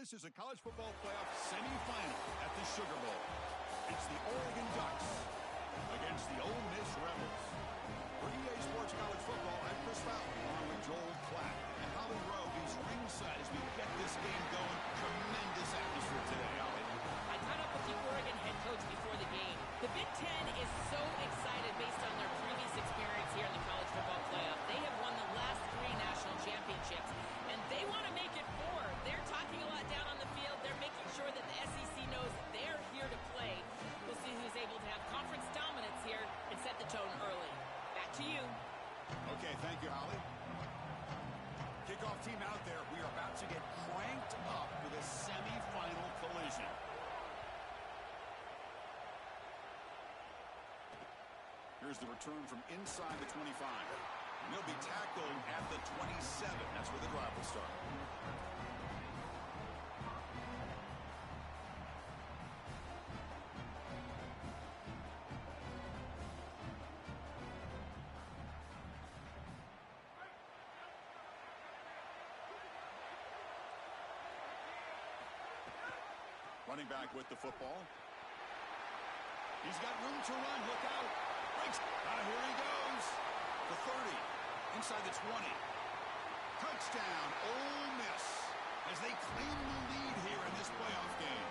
This is a college football playoff semifinal at the Sugar Bowl. It's the Oregon Ducks against the Ole Miss Rebels. For EA Sports College Football, I'm Chris Fowler, along with Joel Klatt. And Holly Rowe is ringside as we get this game going. Tremendous atmosphere today, Holly. I caught up with the Oregon head coach before the game. The Big Ten is so excited based on their previous experience here in the college football playoff. They have won the last 3 national championships, and they want to make it 4. They're talking a lot down on the field. They're making sure that the SEC knows they're here to play. We'll see who's able to have conference dominance here and set the tone early. Back to you. Okay, thank you, Holly. Kickoff team out there. We are about to get cranked up for the semifinal collision. Here's the return from inside the 25. And they'll be tackled at the 27. That's where the drive will start. Running back with the football. He's got room to run. Look out. Breaks. Here he goes. The 30. Inside the 20. Touchdown, Ole Miss, as they claim the lead here in this playoff game.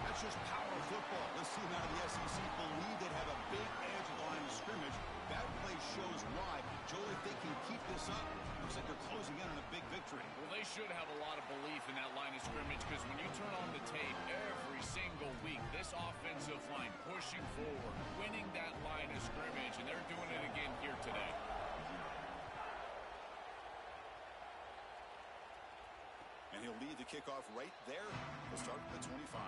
That's just power football. This team out of the SEC believe they'd have a big edge at the line of scrimmage. That play shows why. Joel, if they can keep this up, looks like they're closing in on a big victory. Well, they should have a lot of belief in that line of scrimmage, because when you turn on the tape every single week, this offensive line pushing forward, winning that line of scrimmage, and they're doing it again here today. And he'll lead the kickoff right there. We'll start at the 25.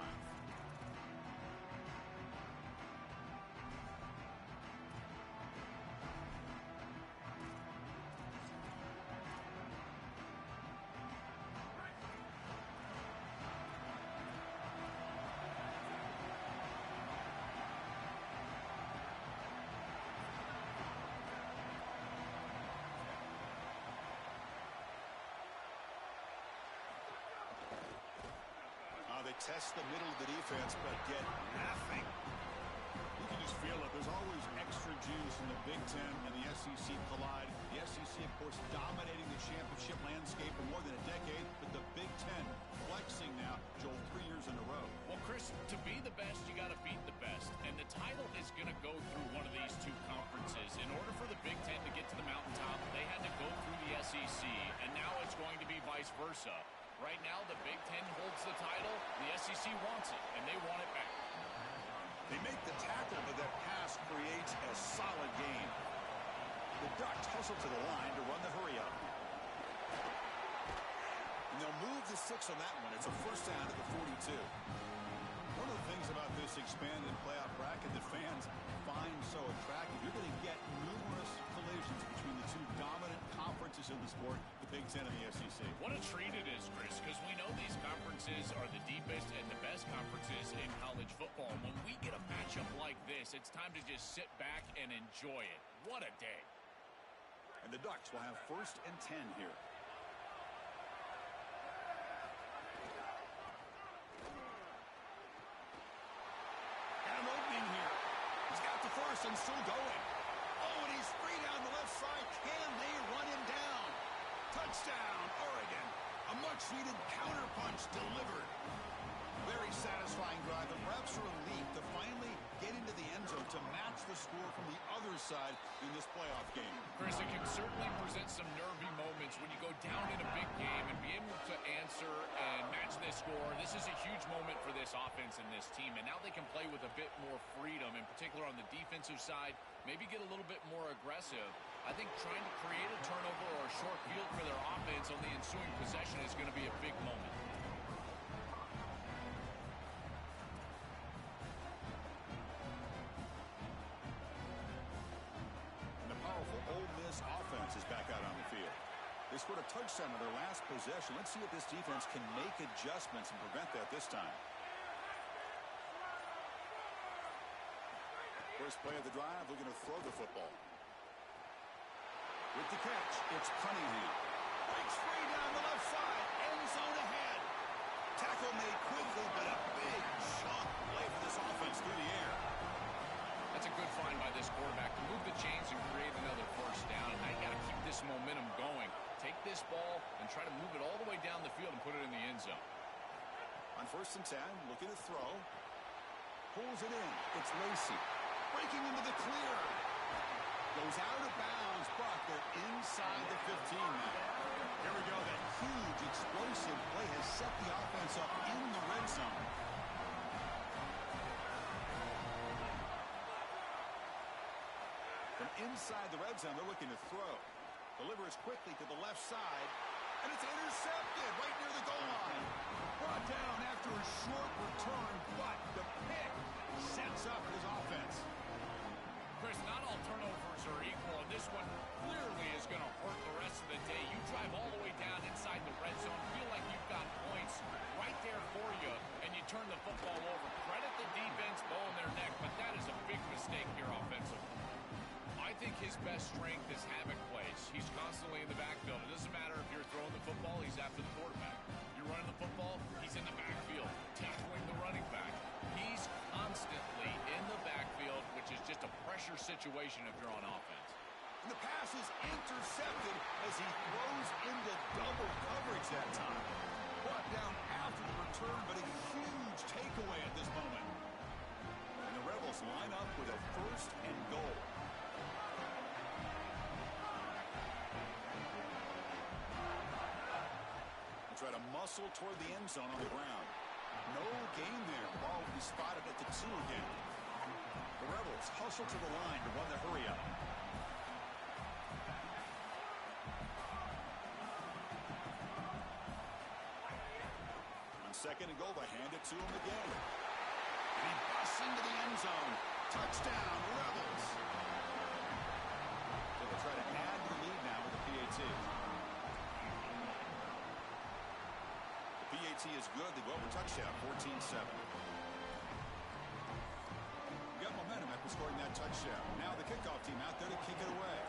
They test the middle of the defense, but get nothing. You can just feel it. There's always extra juice in the Big Ten and the SEC collide. The SEC, of course, dominating the championship landscape for more than a decade, but the Big Ten flexing now, Joel, 3 years in a row. Well, Chris, to be the best, you got to beat the best, and the title is going to go through one of these two conferences. In order for the Big Ten to get to the mountaintop, they had to go through the SEC, and now it's going to be vice versa. Right now, the Big Ten holds the title. The SEC wants it, and they want it back. They make the tackle, but that pass creates a solid gain. The Ducks hustle to the line to run the hurry-up. And they'll move the 6 on that one. It's a first down at the 42. One of the things about this expanded playoff bracket that fans find so attractive, you're going to get numerous collisions between the two dominant conferences in the sport, the Big Ten and the SEC. What a treat it is, Chris, because we know these conferences are the deepest and the best conferences in college football. When we get a matchup like this, it's time to just sit back and enjoy it. What a day. And the Ducks will have 1st and 10 here. First and still going. Oh, and he's free down the left side. Can they run him down? Touchdown, Oregon. A much-needed counterpunch delivered. Very satisfying drive. The refs are elite to finally get into the end zone to match the score from the other side in this playoff game. Chris, it can certainly present some nervy moments when you go down in a big game and be able to answer and match this score. This is a huge moment for this offense and this team, and now they can play with a bit more freedom, in particular on the defensive side, maybe get a little bit more aggressive. I think trying to create a turnover or a short field for their offense on the ensuing possession is going to be a big moment. Ole Miss offense is back out on the field. They scored a touchdown on their last possession. Let's see if this defense can make adjustments and prevent that this time. First play of the drive, they're going to throw the football. With the catch, it's Cunningham. Breaks free down the left side. End zone ahead. Tackle made quickly, but a big chunk play for this offense through the air. That's a good find by this quarterback to move the chains and create another first down. Now you got to keep this momentum going. Take this ball and try to move it all the way down the field and put it in the end zone. On 1st and 10, looking to throw. Pulls it in. It's Lacey. Breaking into the clear. Goes out of bounds, but they're inside the 15 now. Here we go. That huge explosive play has set the offense up in the red zone. From inside the red zone, they're looking to throw. Delivers quickly to the left side, and it's intercepted right near the goal line. Brought down after a short return, but the pick sets up his offense. Chris, not all turnovers are equal, and this one clearly is going to hurt the rest of the day. You drive all the way down inside the red zone, feel like you've got points right there for you, and you turn the football over. Credit the defense, bow in their neck, but that is a big mistake here offensively. I think his best strength is havoc plays. He's constantly in the backfield. It doesn't matter if you're throwing the football, he's after the quarterback. You're running the football, he's in the backfield, tackling the running back. He's constantly in the backfield, which is just a pressure situation if you're on offense. And the pass is intercepted as he throws into double coverage that time. Brought down after the return, but a huge takeaway at this moment. And the Rebels line up with a 1st and goal. Try to muscle toward the end zone on the ground. No gain there. Ball will be spotted at the 2 again. The Rebels hustle to the line to run the hurry up. On 2nd and goal, they hand it to him again. And he busts into the end zone. Touchdown, Rebels. So they'll try to add to the lead now with the PAT. PAT is good. They go over touchdown, 14-7. Got momentum after scoring that touchdown. Now the kickoff team out there to kick it away.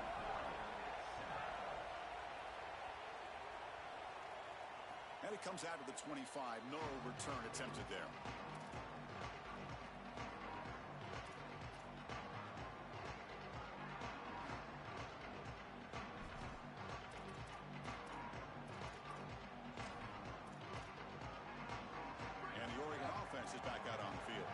And it comes out of the 25. No return attempted there. Is back out on the field.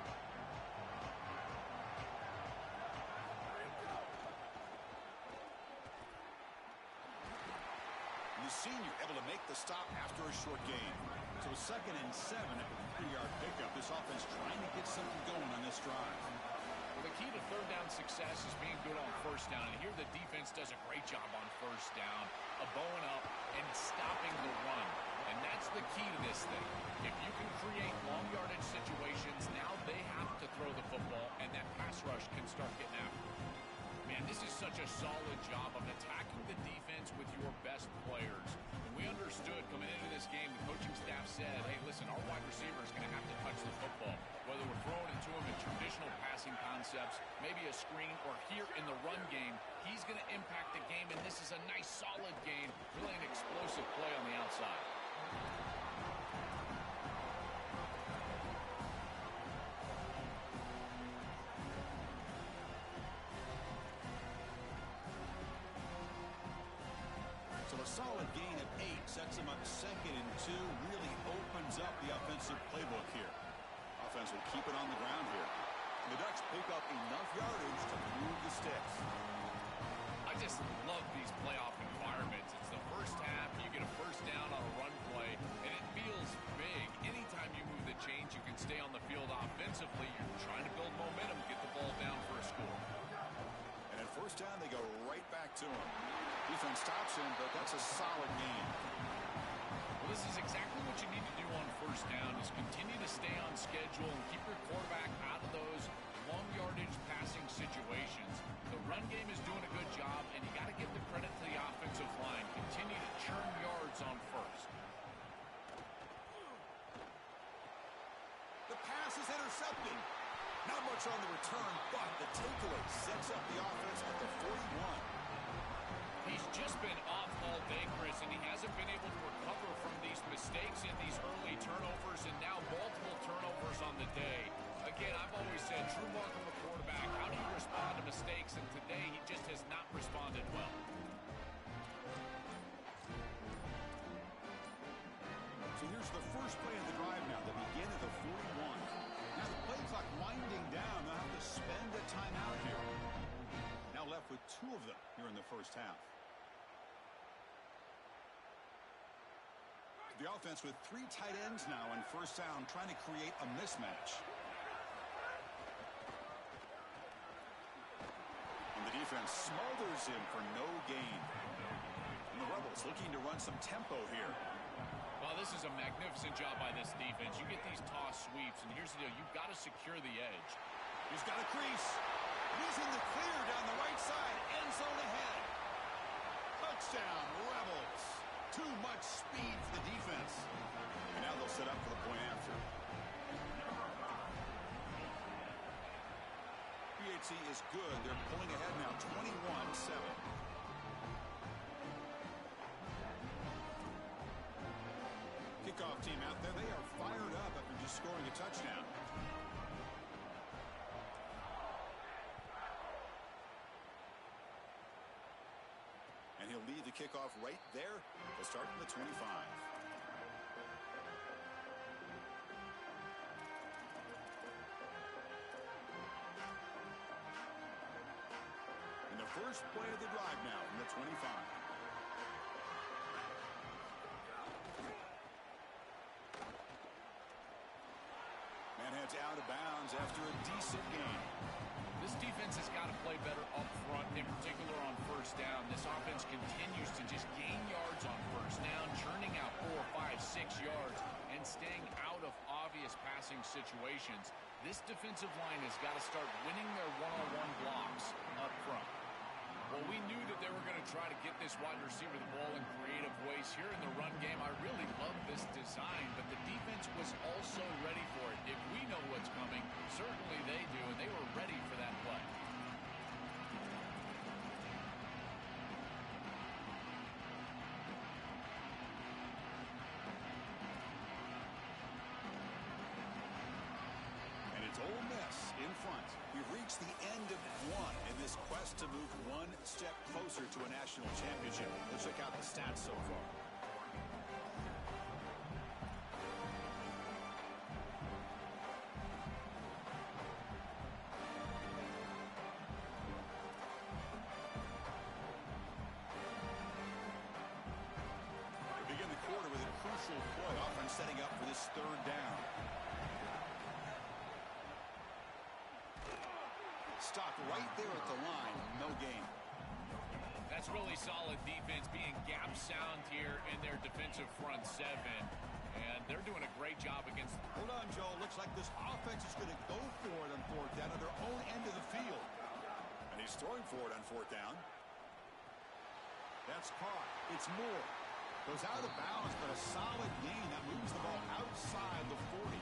The senior able to make the stop after a short gain. So 2nd and 7 after the 3-yard pickup. This offense trying to get something going on this drive. Well, the key to 3rd down success is being good on 1st down. And here the defense does a great job on 1st down of bowing up and stopping the run. And that's the key to this thing. If you can create long yardage situations, now they have to throw the football, and that pass rush can start getting after it. Man, this is such a solid job of attacking the defense with your best players. And we understood coming into this game, the coaching staff said, hey, listen, our wide receiver is going to have to touch the football. Whether we're throwing it to him in traditional passing concepts, maybe a screen, or here in the run game, he's going to impact the game, and this is a nice, solid game, really an explosive play on the outside. So a solid gain of 8 sets him up 2nd and 2, really opens up the offensive playbook here. Offense will keep it on the ground here. And the Ducks pick up enough yardage to move the sticks. I just love these playoff environments. It's the first half, you get a 1st down on a run play, and it feels big. Anytime you move the chains, you can stay on the field offensively. You're trying to build momentum, get the ball down for a score. And at 1st down, they go right back to him. Defense stops him, but that's a solid gain. Well, this is exactly what you need to do on 1st down, is continue to stay on schedule and keep your quarterback out of those long yardage passing situations. The run game is doing a good job, and you got to give the credit to the offensive line. Continue to churn yards on 1st. The pass is intercepted. Not much on the return, but the takeaway sets up the offense at the 41. He's just been off all day, Chris, and he hasn't been able to recover from these mistakes in these early turnovers, and now multiple turnovers on the day. Again, I've always said, true mark of a quarterback, how do you respond to mistakes? And today, he just has not responded well. So here's the first play of the drive now, the begin of the 41. Now the play clock winding down. They'll have to spend a timeout here. Now left with 2 of them here in the first half. The offense with 3 tight ends now on first down, trying to create a mismatch. And the defense smothers him for no gain. And the Rebels looking to run some tempo here. Well, this is a magnificent job by this defense. You get these toss sweeps, and here's the deal. You've got to secure the edge. He's got a crease. He's in the clear down the right side. End zone ahead. Touchdown, Rebels. Too much speed for the defense. And now they'll set up for the point after. PHC is good. They're pulling ahead now, 21-7. Kickoff team out there. They are fired up after just scoring a touchdown. And he'll lead the kickoff right there. They'll start from the 25. And the first play of the drive now from the 25. Man heads out of bounds after a decent game. This defense has got to play better up front, in particular on first down. This offense continues to just gain yards on first down, churning out 4, 5, 6 yards, and staying out of obvious passing situations. This defensive line has got to start winning their one-on-one blocks up front. Well, we knew that they were going to try to get this wide receiver the ball in creative ways here in the run game. I really love this design, but the defense was also ready for it. If we know what's coming, certainly they do, and they were ready for that play. And it's Ole Miss in front. We've reached the end of one in this quest to move one step closer to a national championship. Let's check out the stats so far. They begin the quarter with a crucial play, offense setting up for this 3rd down. Stopped right there at the line. No gain. That's really solid defense, being gap sound here in their defensive front 7. And they're doing a great job against... Hold on, Joe. Looks like this offense is going to go for it on 4th down at their own end of the field. And he's throwing for it on 4th down. That's caught. It's Moore. Goes out of bounds, but a solid gain. That moves the ball outside the 40.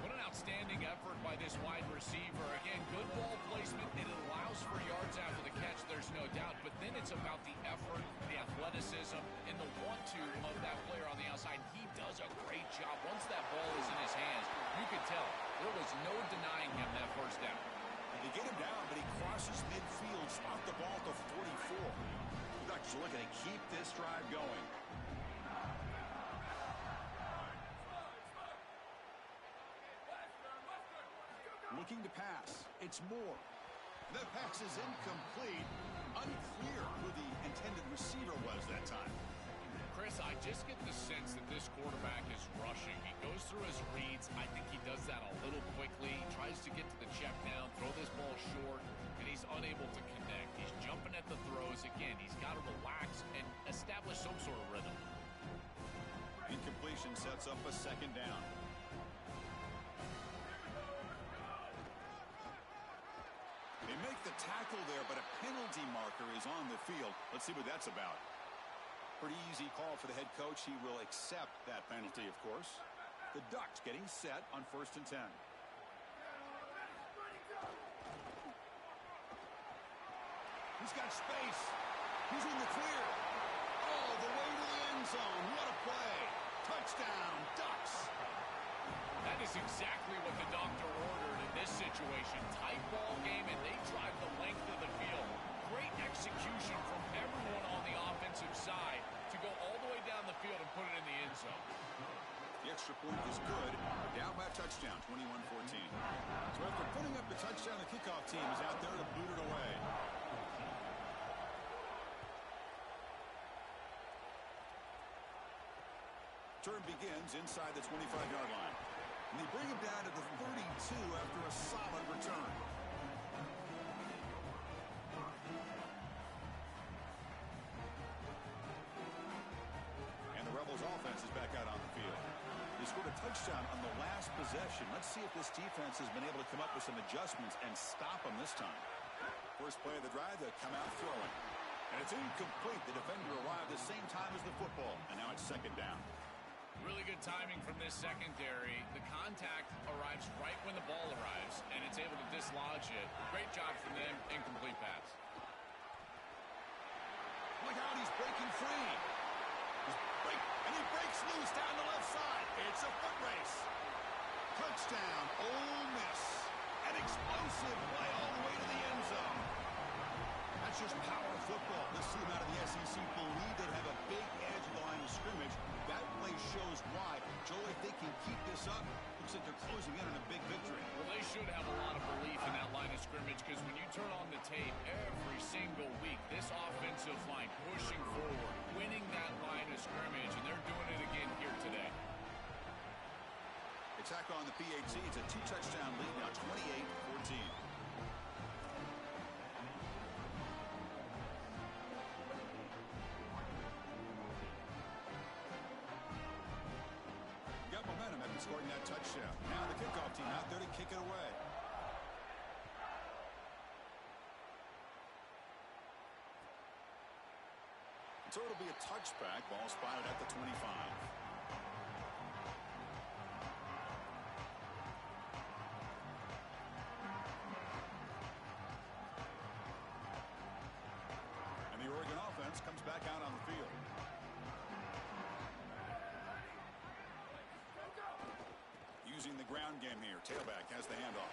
What an outstanding effort by this wide receiver. Again, good ball placement. It allows for yards after the catch, there's no doubt. But then it's about the effort, the athleticism, and the want-to of that player on the outside. He does a great job. Once that ball is in his hands, you could tell there was no denying him that first down. They get him down, but he crosses midfield, spot the ball to 44. The Ducks are looking to keep this drive going. Looking to pass. It's Moore. The pass is incomplete. Unclear who the intended receiver was that time. Chris, I just get the sense that this quarterback is rushing. He goes through his reads. I think he does that a little quickly. He tries to get to the check down, throw this ball short, and he's unable to connect. He's jumping at the throws. Again, he's got to relax and establish some sort of rhythm. Incompletion sets up a 2nd down. They make the tackle there, but a penalty marker is on the field. Let's see what that's about. Pretty easy call for the head coach. He will accept that penalty, of course. The Ducks getting set on 1st and 10. He's got space. He's in the clear. All the way to the end zone. What a play. Touchdown, Ducks. That is exactly what the doctor ordered in this situation. Tight ball game, and they drive the length of the field. Great execution from everyone on the offensive side to go all the way down the field and put it in the end zone. The extra point is good. Down by a touchdown, 21-14. So after putting up the touchdown, the kickoff team is out there to boot it away. Turn begins inside the 25-yard line. And they bring him down to the 32 after a solid return. And the Rebels offense is back out on the field. They scored a touchdown on the last possession. Let's see if this defense has been able to come up with some adjustments and stop them this time. First play of the drive, they come out throwing. And it's incomplete. The defender arrived the same time as the football. And now it's second down. Really good timing from this secondary. The contact arrives right when the ball arrives, and it's able to dislodge it. Great job from them. Incomplete pass. Look out, he's breaking free. And he breaks loose down the left side. It's a foot race. Touchdown, Ole Miss. An explosive play all the way to the end zone. That's just power football. This team out of the SEC believe they have a big edge at the line of scrimmage. That play shows why. Joel, if they can keep this up, looks like they're closing in on a big victory. Well, they should have a lot of belief in that line of scrimmage, because when you turn on the tape every single week, this offensive line pushing forward, winning that line of scrimmage, and they're doing it again here today. Attack on the PAT. It's a two-touchdown lead now, 28-14. Momentum after scoring that touchdown. Now the kickoff team out there to kick it away. So it'll be a touchback. Ball spotted at the 25. And the Oregon offense comes back out on the field. Using the ground game here. Tailback has the handoff.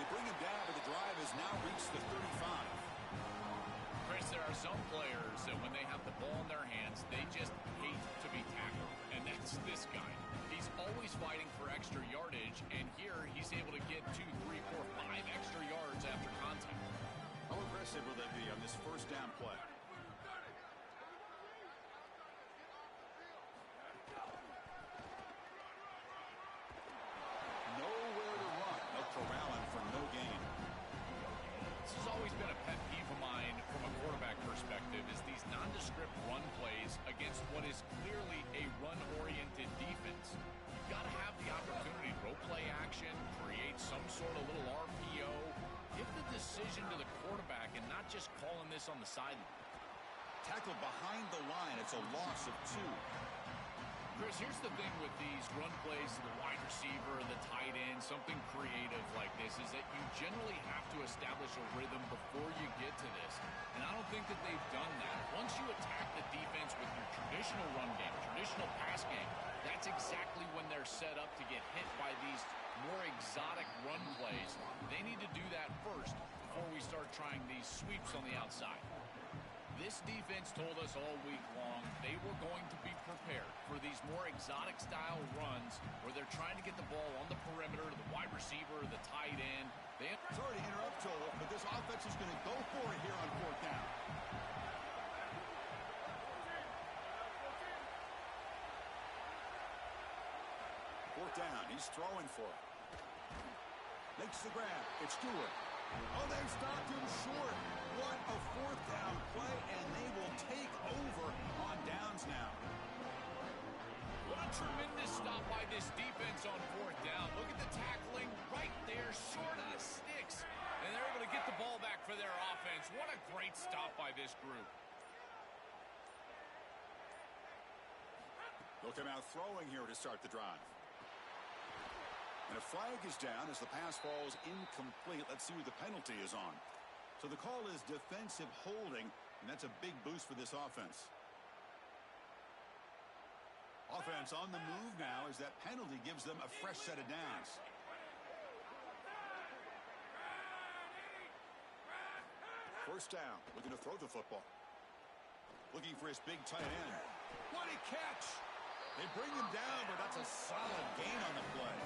They bring him down, but the drive has now reached the 35. Chris, there are some players that when they have the ball in their hands, they just hate to be tackled. And that's this guy. He's always fighting for extra yardage, and here he's able to get 2, 3, 4, 5 extra yards after contact. How aggressive will they be on this first down play? Nowhere to run. No corralling for no gain. This has always been a pet peeve of mine from a quarterback perspective, is these nondescript run plays against what is clearly a run-oriented defense. You've got to have the opportunity to go play action, create some sort of little RPO, give the decision to the quarterback and not just calling this on the sideline. Tackled behind the line. It's a loss of 2. Chris, here's the thing with these run plays to the wide receiver, the tight end, something creative like this, is that you generally have to establish a rhythm before you get to this. And I don't think that they've done that. Once you attack the defense with your traditional run game, traditional pass game, that's exactly when they're set up to get hit by these more exotic run plays. They need to do that first before we start trying these sweeps on the outside. This defense told us all week long they were going to be prepared for these more exotic style runs where they're trying to get the ball on the perimeter, the wide receiver, the tight end. Sorry to interrupt, Joel, but this offense is going to go for it here on 4th down. Fourth down, he's throwing for it. Makes the grab. It's Stewart. Oh, they stopped him short. What a 4th down play, and they will take over on downs now. What a tremendous stop by this defense on 4th down. Look at the tackling right there, short of the sticks. And they're able to get the ball back for their offense. What a great stop by this group. They'll come out throwing here to start the drive. And a flag is down as the pass falls incomplete. Let's see who the penalty is on. So the call is defensive holding, and that's a big boost for this offense. Offense on the move now as that penalty gives them a fresh set of downs. First down, looking to throw the football. Looking for his big tight end. What a catch! They bring him down, but that's a solid gain on the play.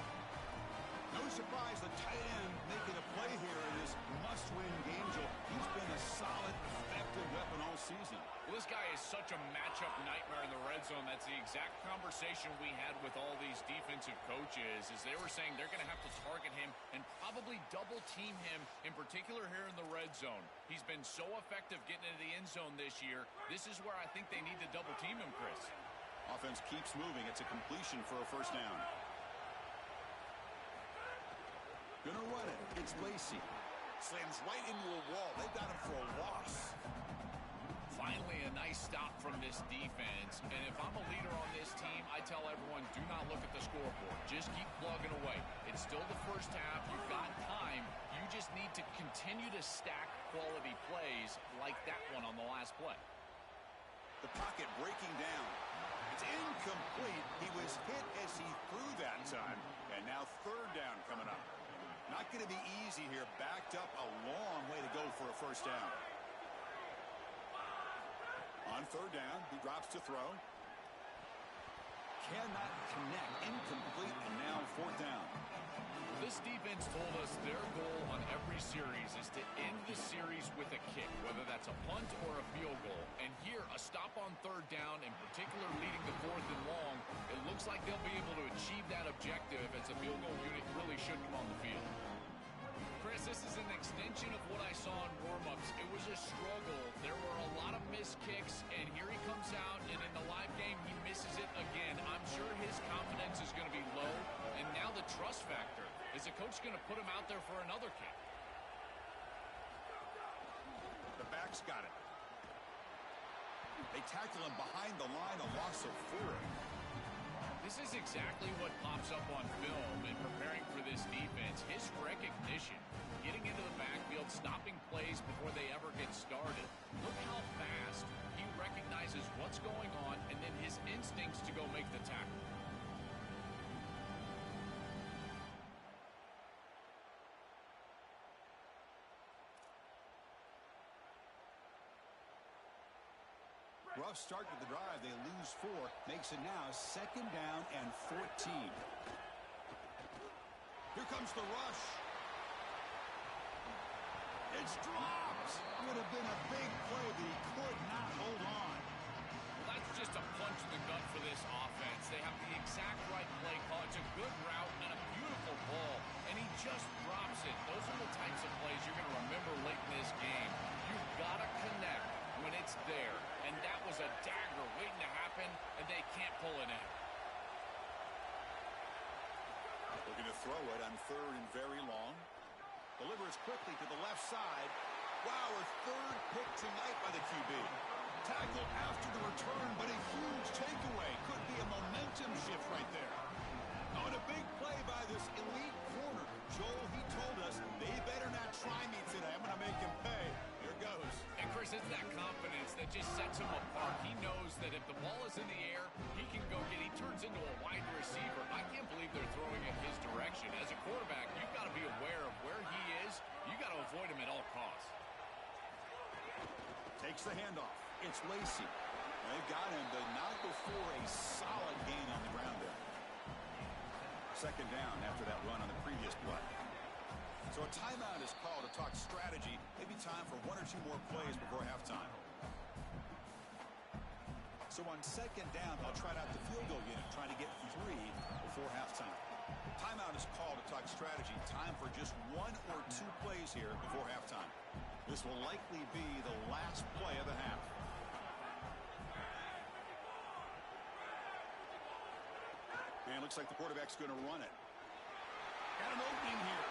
No surprise the tight end making a play here in this must-win game, Joe. He's been a solid, effective weapon all season. Well, this guy is such a matchup nightmare in the red zone. That's the exact conversation we had with all these defensive coaches, as they were saying they're going to have to target him and probably double-team him, in particular here in the red zone. He's been so effective getting into the end zone this year. This is where I think they need to double-team him, Chris. Offense keeps moving. It's a completion for a first down. Gonna run it. It's Lacey. Slams right into a wall. They've got him for a loss. Finally, a nice stop from this defense. And if I'm a leader on this team, I tell everyone, do not look at the scoreboard. Just keep plugging away. It's still the first half. You've got time. You just need to continue to stack quality plays like that one on the last play. The pocket breaking down. It's incomplete. He was hit as he threw that time. And now third down coming up. Not going to be easy here. Backed up a long way to go for a first down. On third down, he drops to throw. Cannot connect. Incomplete, and now fourth down. This defense told us their goal on every series is to end the series with a kick, whether that's a punt or a field goal. And here, a stop on third down, in particular leading to fourth and long, it looks like they'll be able to achieve that objective as the field goal unit really should come on the field. Chris, this is an extension of what I saw in warm-ups. It was a struggle. There were a lot of missed kicks, and here he comes out, and in the live game, he misses it again. I'm sure his confidence is going to be low, and now the trust factor. Is the coach going to put him out there for another kick? The back's got it. They tackle him behind the line, a loss of 4. This is exactly what pops up on film in preparing for this defense. His recognition, getting into the backfield, stopping plays before they ever get started. Look how fast he recognizes what's going on and then his instincts to go make the tackle. Rough start to the drive. They lose 4. Makes it now second down and 14. Here comes the rush. It's dropped. Would have been a big play, but he could not hold on. Well, that's just a punch in the gut for this offense. They have the exact right play call. It's a good route and a beautiful ball, and he just drops it. Those are the types of plays you're going to remember late in this game. You've got to connect when it's there, and that was a dagger waiting to happen, and they can't pull it in. Looking to throw it on third and very long. Delivers quickly to the left side. Wow, a third pick tonight by the QB. Tackled after the return, but a huge takeaway. Could be a momentum shift right there. Oh, and a big play by this elite corner. Joel, he told us they better not try me today. I'm going to make him pay. Here goes. And Chris, it's that confidence that just sets him apart. He knows that if the ball is in the air, he can go get it. He turns into a wide receiver. I can't believe they're throwing it his direction. As a quarterback, you've got to be aware of where he is. You got to avoid him at all costs. Takes the handoff. It's Lacey. They've got him, but not before a solid gain on the ground there. Second down after that run on the previous play. So a timeout is called to talk strategy. Maybe time for 1 or 2 more plays before halftime. So on second down, they'll try out the field goal unit, trying to get 3 before halftime. Timeout is called to talk strategy. Time for just 1 or 2 plays here before halftime. This will likely be the last play of the half. And it looks like the quarterback's going to run it. Got an opening here.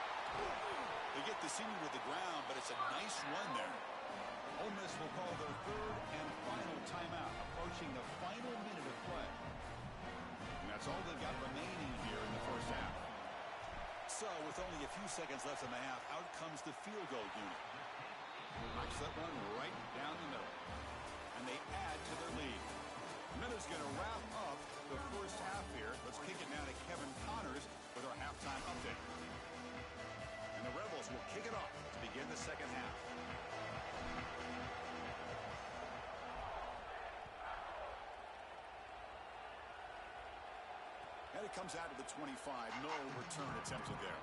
They get the senior with the ground, but it's a nice run there. Ole Miss will call their third and final timeout, approaching the final minute of play. And that's all they've got remaining here in the first half. So with only a few seconds left in the half, out comes the field goal unit. Knocks that one right down the middle. And they add to their lead. Minnesot's going to wrap up the first half here. Let's kick it now to Kevin Connors with our halftime update. And the Rebels will kick it off to begin the second half. And it comes out to the 25. No return attempted there.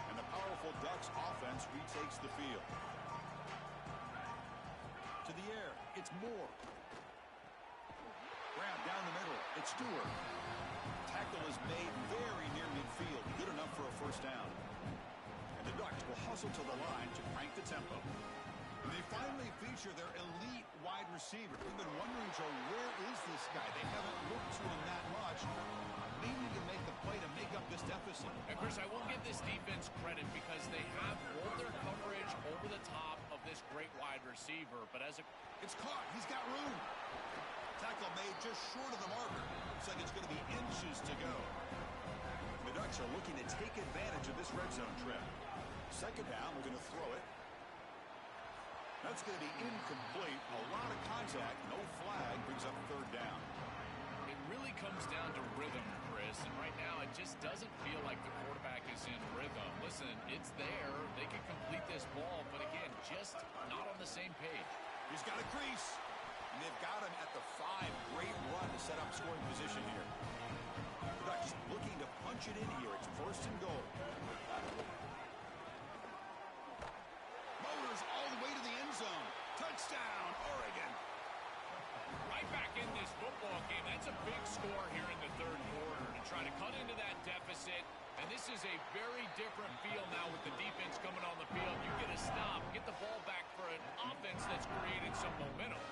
And the powerful Ducks offense retakes the field. To the air, it's Moore. Grab down the middle, it's Stewart. Tackle is made very near midfield, good enough for a first down. And the Ducks will hustle to the line to crank the tempo. And they finally feature their elite wide receiver. We've been wondering, Joe, where is this guy? They haven't looked to him that much. Needing to make the play to make up this deficit. And Chris, I will give this defense credit because they have rolled their coverage over the top of this great wide receiver. But as it's caught, he's got room. Tackle made just short of the marker. Looks like it's going to be inches to go. The Ducks are looking to take advantage of this red zone trip. Second down, we're going to throw it. That's going to be incomplete. A lot of contact, no flag, brings up third down. It really comes down to rhythm, Chris, and right now it just doesn't feel like the quarterback is in rhythm. Listen, it's there. They can complete this ball, but again, just not on the same page. He's got a crease. And they've got him at the 5. Great run to set up scoring position here. The Ducks looking to punch it in here. It's first and goal. Motors all the way to the end zone. Touchdown, Oregon. Right back in this football game. That's a big score here in the third quarter to try to cut into that deficit. And this is a very different feel now with the defense coming on the field. You get a stop, get the ball back for an offense that's created some momentum.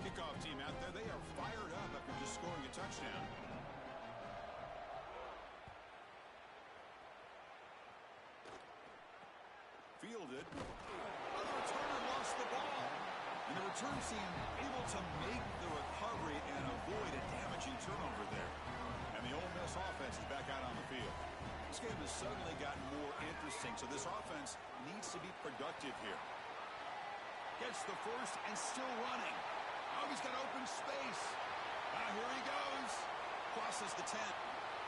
Kickoff team out there, they are fired up after just scoring a touchdown. Fielded. Oh, the returner lost the ball. And the return team able to make the recovery and avoid a damaging turnover there. And the Ole Miss offense is back out on the field. This game has suddenly gotten more interesting, so this offense needs to be productive here. Gets the first and still running. Oh, he's got open space. Here he goes. Crosses the 10.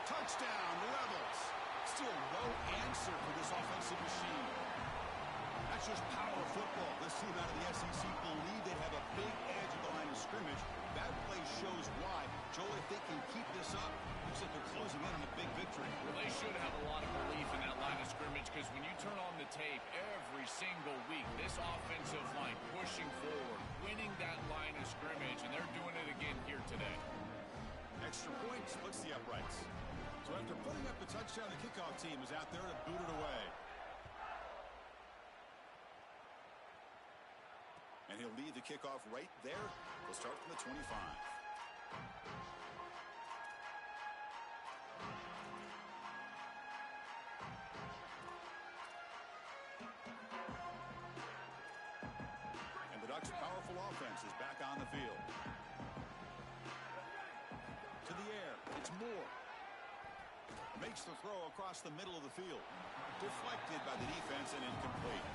Touchdown, Rebels. Still no answer for this offensive machine. That's just power football. This team out of the SEC believe they have a big edge at the line of scrimmage. That play shows why. Joel, if they can keep this up, looks like they're closing in on a big victory. Well, they should have a lot of belief in that line of scrimmage because when you turn on the tape every single week, this offensive line pushing forward, winning that line of scrimmage, and they're doing it again here today. Extra point splits the uprights. So after putting up the touchdown, the kickoff team is out there to boot it away. And he'll lead the kickoff right there. We'll start from the 25. And the Ducks' powerful offense is back on the field. To the air, it's Moore. Makes the throw across the middle of the field. Deflected by the defense and incomplete.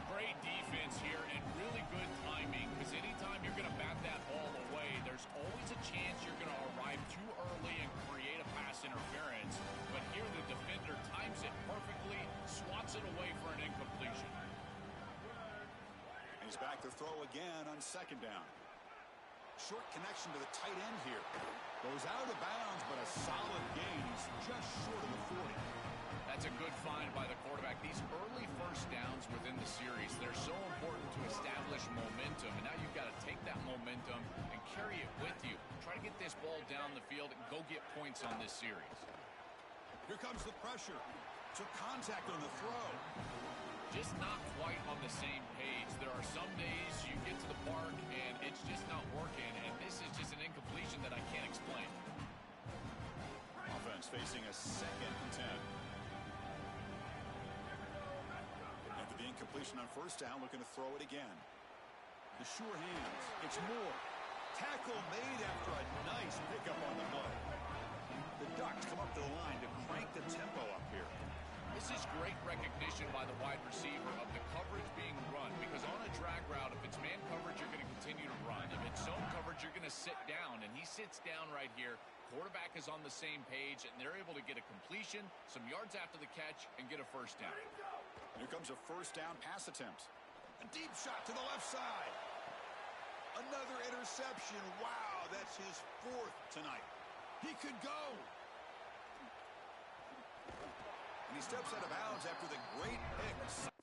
Great defense here and really good timing because anytime you're going to bat that ball away, there's always a chance you're going to arrive too early and create a pass interference. But here the defender times it perfectly, swats it away for an incompletion. And he's back to throw again on second down. Short connection to the tight end here. Goes out of bounds, but a solid gain. He's just short of the 40. That's a good find by the quarterback. These early first downs within the series, they're so important to establish momentum. And now you've got to take that momentum and carry it with you. Try to get this ball down the field and go get points on this series. Here comes the pressure. Took contact on the throw. Just not quite on the same page. There are some days you get to the park and it's just not working. And this is just an incompletion that I can't explain. formation on first down, looking to throw it again. The sure hands. It's Moore. Tackle made after a nice pickup on the mud. The Ducks come up to the line to crank the tempo up here. This is great recognition by the wide receiver of the coverage being run, because on a drag route, if it's man coverage, you're going to continue to run. If it's zone coverage, you're going to sit down, and he sits down right here. Quarterback is on the same page, and they're able to get a completion, some yards after the catch, and get a first down. Here comes a first down pass attempt. A deep shot to the left side. Another interception. Wow, that's his 4th tonight. He could go. And he steps out of bounds after the great pick.